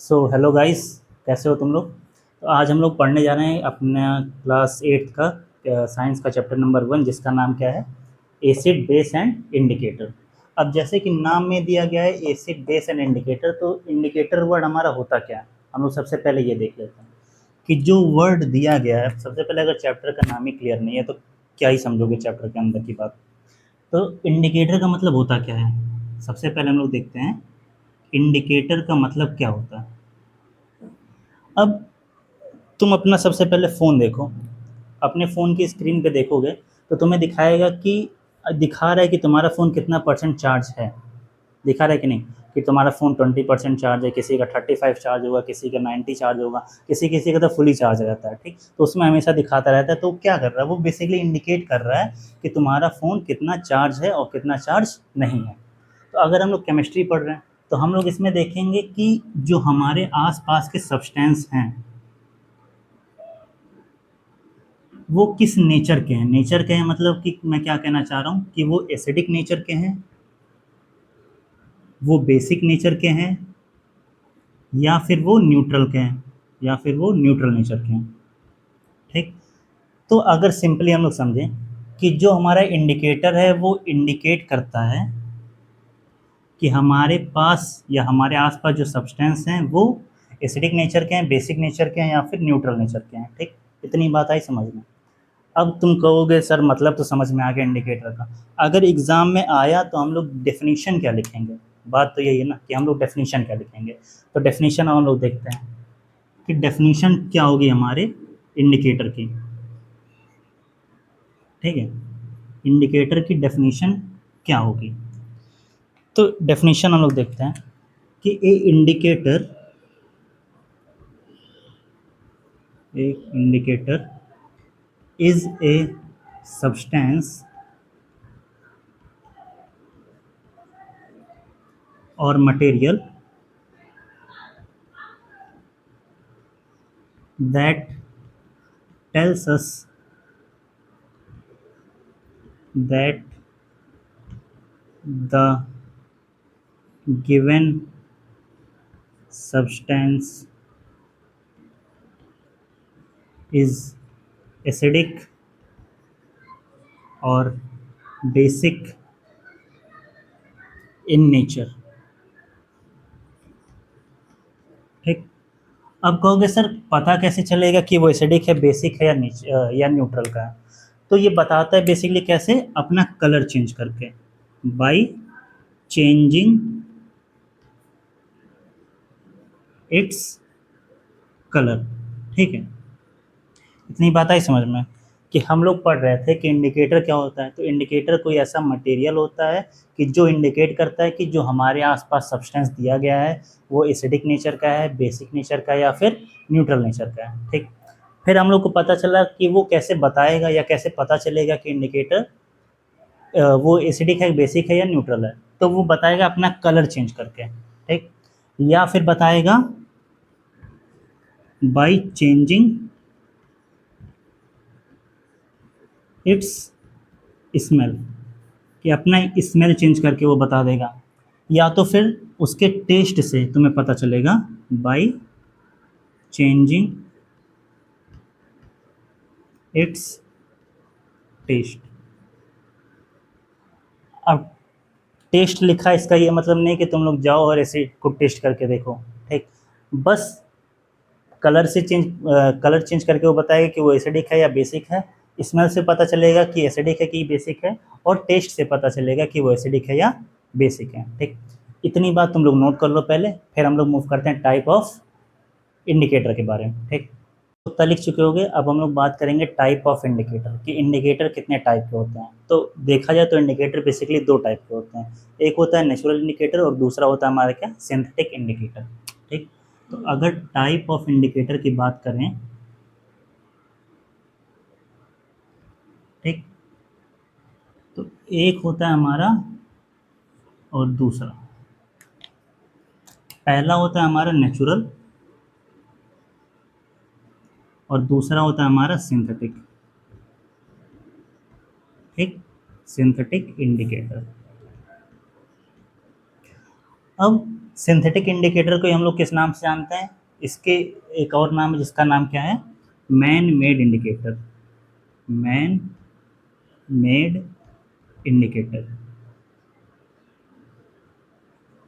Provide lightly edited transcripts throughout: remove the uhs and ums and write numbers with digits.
Hello guys, कैसे हो तुम लोग। तो आज हम लोग पढ़ने जा रहे हैं अपना क्लास 8 का साइंस का चैप्टर नंबर 1, जिसका नाम क्या है, एसिड बेस एंड इंडिकेटर। अब जैसे कि नाम में दिया गया है एसिड बेस एंड इंडिकेटर, तो इंडिकेटर वर्ड हमारा होता क्या है, हम लोग सबसे पहले ये देख लेते हैं कि जो वर्ड दिया गया है। सबसे पहले अगर चैप्टर का नाम ही क्लियर नहीं है तो क्या ही समझोगे चैप्टर के अंदर की बात। तो इंडिकेटर का मतलब होता क्या है, सबसे पहले हम लोग देखते हैं इंडिकेटर का मतलब क्या होता है। अब तुम अपना सबसे पहले फ़ोन देखो, अपने फ़ोन की स्क्रीन पे देखोगे तो तुम्हें दिखाएगा कि दिखा रहा है कि तुम्हारा फ़ोन कितना परसेंट चार्ज है। दिखा रहा है कि नहीं, कि तुम्हारा फ़ोन 20% चार्ज है, किसी का 35 चार्ज होगा, किसी का 90 चार्ज होगा, किसी किसी का तो फुली चार्ज रहता है। ठीक, तो उसमें हमेशा दिखाता रहता है। तो क्या कर रहा है, वो बेसिकली इंडिकेट कर रहा है कि तुम्हारा फ़ोन कितना चार्ज है और कितना चार्ज नहीं है। तो अगर हम लोग केमिस्ट्री पढ़ रहे हैं तो हम लोग इसमें देखेंगे कि जो हमारे आसपास के सब्सटेंस हैं वो किस नेचर के हैं। नेचर के हैं मतलब कि मैं क्या कहना चाह रहा हूँ कि वो एसिडिक नेचर के हैं, वो बेसिक नेचर के हैं, या फिर वो न्यूट्रल के हैं, या फिर वो न्यूट्रल नेचर के हैं। ठीक, तो अगर सिंपली हम लोग समझें कि जो हमारा इंडिकेटर है वो इंडिकेट करता है कि हमारे पास या हमारे आसपास जो सब्सटेंस हैं वो एसिडिक नेचर के हैं, बेसिक नेचर के हैं, या फिर न्यूट्रल नेचर के हैं। ठीक, इतनी बात आई समझ में। अब तुम कहोगे सर मतलब तो समझ में आ गया इंडिकेटर का, अगर एग्ज़ाम में आया तो हम लोग डेफिनेशन क्या लिखेंगे। बात तो यही है ना कि हम लोग डेफिनेशन क्या लिखेंगे। तो डेफिनेशन हम लोग देखते हैं कि डेफिनेशन क्या होगी हमारे इंडिकेटर की। ठीक है, इंडिकेटर की डेफिनेशन क्या होगी। तो डेफिनेशन हम लोग देखते हैं कि ए इंडिकेटर इज ए सब्सटेंस और material that tells us that the given substance is acidic or basic in nature। ठीक, अब कहोगे सर पता कैसे चलेगा कि वो एसिडिक है, बेसिक है, या न्यूट्रल का है। तो ये बताता है बेसिकली कैसे, अपना कलर चेंज करके, बाय चेंजिंग इट्स कलर। ठीक है, इतनी बात आई समझ में कि हम लोग पढ़ रहे थे कि इंडिकेटर क्या होता है। तो इंडिकेटर कोई ऐसा मटेरियल होता है कि जो इंडिकेट करता है कि जो हमारे आसपास सब्सटेंस दिया गया है वो एसिडिक नेचर का है, बेसिक नेचर का है, या फिर न्यूट्रल नेचर का है। ठीक, फिर हम लोग को पता चला कि वो कैसे बताएगा या कैसे पता चलेगा कि इंडिकेटर वो एसिडिक है, बेसिक है, या न्यूट्रल है। तो वो बताएगा अपना कलर चेंज करके। ठीक, या फिर बताएगा बाय चेंजिंग इट्स स्मेल, कि अपना स्मेल चेंज करके वो बता देगा। या तो फिर उसके टेस्ट से तुम्हें पता चलेगा, बाय चेंजिंग इट्स टेस्ट। अब टेस्ट लिखा इसका ये मतलब नहीं कि तुम लोग जाओ और ऐसे को टेस्ट करके देखो। ठीक, बस कलर चेंज करके वो बताएगा कि वो एसिडिक है या बेसिक है। स्मेल से पता चलेगा कि एसिडिक है कि बेसिक है, और टेस्ट से पता चलेगा कि वो एसिडिक है या बेसिक है। ठीक, इतनी बात तुम लोग नोट कर लो पहले, फिर हम लोग मूव करते हैं टाइप ऑफ इंडिकेटर के बारे में। ठीक, उतना लिख चुके होंगे। अब हम लोग बात करेंगे टाइप ऑफ इंडिकेटर, कि इंडिकेटर कितने टाइप के होते हैं। तो देखा जाए तो इंडिकेटर बेसिकली दो टाइप के होते हैं, एक होता है नेचुरल इंडिकेटर और दूसरा होता है हमारा क्या, सिंथेटिक इंडिकेटर। ठीक, तो अगर टाइप ऑफ इंडिकेटर की बात करें, ठीक, तो एक होता है हमारा और दूसरा। पहला होता है हमारा नेचुरल और दूसरा होता है हमारा सिंथेटिक। ठीक, सिंथेटिक इंडिकेटर। अब सिंथेटिक इंडिकेटर को हम लोग किस नाम से जानते हैं? इसके एक और नाम है जिसका नाम क्या है? Man made indicator. Man made indicator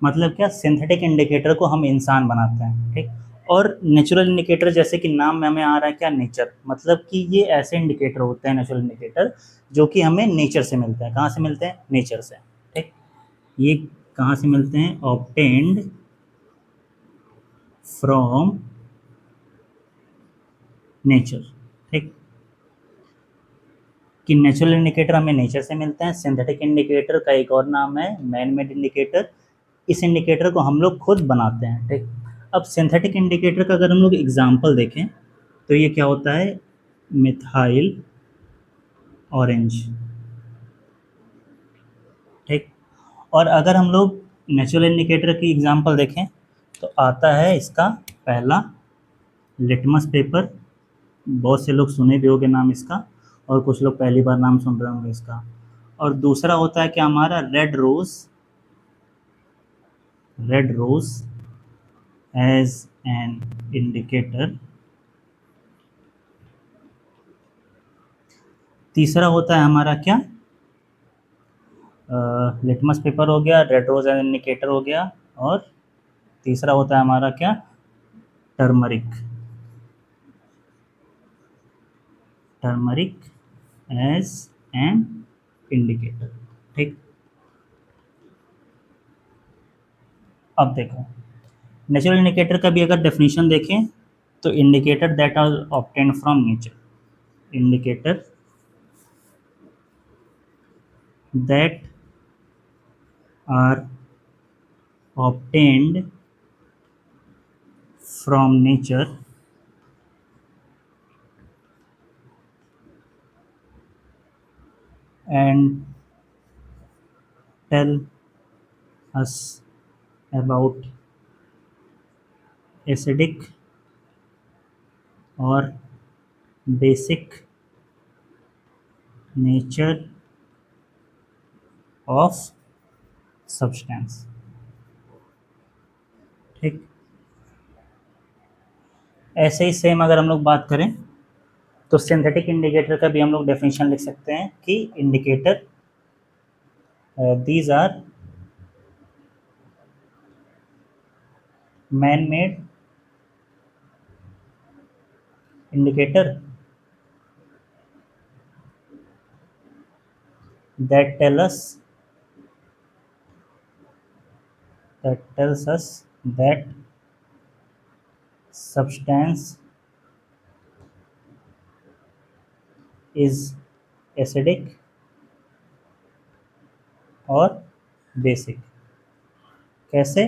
मतलब क्या? सिंथेटिक इंडिकेटर को हम इंसान बनाते हैं, ठीक। और नेचुरल इंडिकेटर जैसे कि नाम में हमें आ रहा है क्या? नेचर, मतलब कि ये ऐसे इंडिकेटर होते हैं नेचुरल इंडिकेटर जो कि हमें नेचर से मिलते हैं। कहाँ से मिलते हैं? नेचर से, ठीक। ये कहाँ से मिलते हैं? ऑब्टेन्ड फ्रॉम नेचर, ठीक। कि नेचुरल इंडिकेटर हमें नेचर से मिलते हैं। सिंथेटिक इंडिकेटर का एक और नाम है मैन मेड इंडिकेटर। इस इंडिकेटर को हम लोग खुद बनाते हैं, ठीक। अब सिंथेटिक इंडिकेटर का अगर हम लोग एग्जांपल देखें तो ये क्या होता है? मिथाइल ऑरेंज, ठीक। और अगर हम लोग नेचुरल इंडिकेटर की एग्जांपल देखें तो आता है इसका पहला लिटमस पेपर। बहुत से लोग सुने भी होंगे नाम इसका, और कुछ लोग पहली बार नाम सुन रहे होंगे इसका। और दूसरा होता है क्या हमारा? Red rose. Red rose as an indicator. तीसरा होता है हमारा क्या? लिटमस पेपर हो गया, रेड रोज एज इंडिकेटर हो गया, और तीसरा होता है हमारा क्या? Turmeric. Turmeric as an indicator, ठीक। अब देखो नेचुरल इंडिकेटर का भी अगर डेफिनेशन देखें तो indicator that are obtained from nature. Indicator that are obtained from nature and tell us about acidic or basic nature of substance, ठीक। ऐसे ही सेम अगर हम लोग बात करें तो सिंथेटिक इंडिकेटर का भी हम लोग डेफिनेशन लिख सकते हैं कि indicator these are man made indicator that tells us that substance is acidic और बेसिक। कैसे?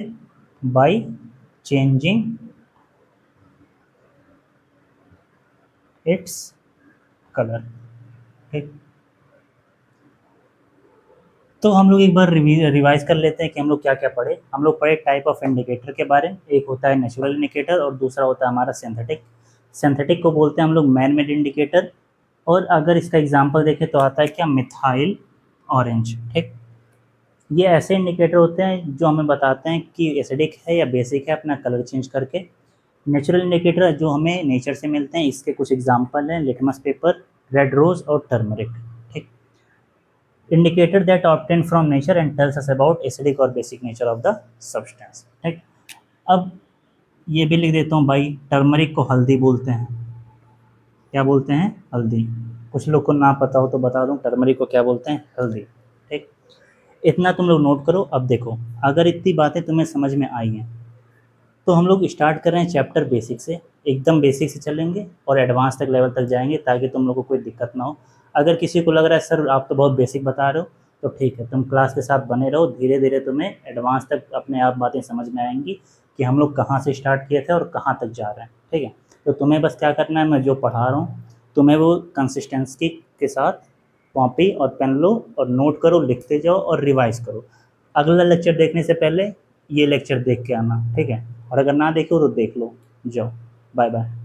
बाय चेंजिंग इट्स कलर, ठीक। तो हम लोग एक बार रिवाइज कर लेते हैं कि हम लोग क्या क्या पढ़े। हम लोग पढ़े टाइप ऑफ इंडिकेटर के बारे में। एक होता है नेचुरल इंडिकेटर और दूसरा होता है हमारा सिंथेटिक। सिंथेटिक को बोलते हैं हम लोग मैन मेड इंडिकेटर। और अगर इसका एग्जांपल देखें तो आता है क्या? मिथाइल ऑरेंज, ठीक। ये ऐसे इंडिकेटर होते हैं जो हमें बताते हैं कि एसिडिक है या बेसिक है अपना कलर चेंज करके। नेचुरल इंडिकेटर जो हमें नेचर से मिलते हैं, इसके कुछ एग्जांपल हैं लिटमस पेपर, रेड रोज और टर्मरिक, ठीक। Indicator that obtain from nature and tells us about acidic और basic nature of the substance, ठीक। अब ये भी लिख देता हूँ भाई, टर्मरिक को हल्दी बोलते हैं। क्या बोलते हैं? हल्दी। कुछ लोग को ना पता हो तो बता दूं, टर्मरिक को क्या बोलते हैं? हल्दी, ठीक। इतना तुम लोग नोट करो। अब देखो अगर इतनी बातें तुम्हें समझ में आई हैं तो हम लोग स्टार्ट कर रहे हैं चैप्टर बेसिक से। एकदम बेसिक से चलेंगे और एडवांस तक लेवल तक जाएंगे ताकि तुम लोगों को कोई दिक्कत ना हो। अगर किसी को लग रहा है सर आप तो बहुत बेसिक बता रहे हो, तो ठीक है, तुम क्लास के साथ बने रहो। धीरे धीरे तुम्हें एडवांस तक अपने आप बातें समझ में आएंगी कि हम लोग कहाँ से स्टार्ट किए थे और कहाँ तक जा रहे हैं, ठीक है। तो तुम्हें बस क्या करना है, मैं जो पढ़ा रहा हूँ तुम्हें वो कंसिस्टेंसी के साथ कॉपी और पेन लो और नोट करो, लिखते जाओ और रिवाइज करो। अगला लेक्चर देखने से पहले ये लेक्चर देख के आना, ठीक है। और अगर ना देखो तो देख लो। जाओ, बाय बाय।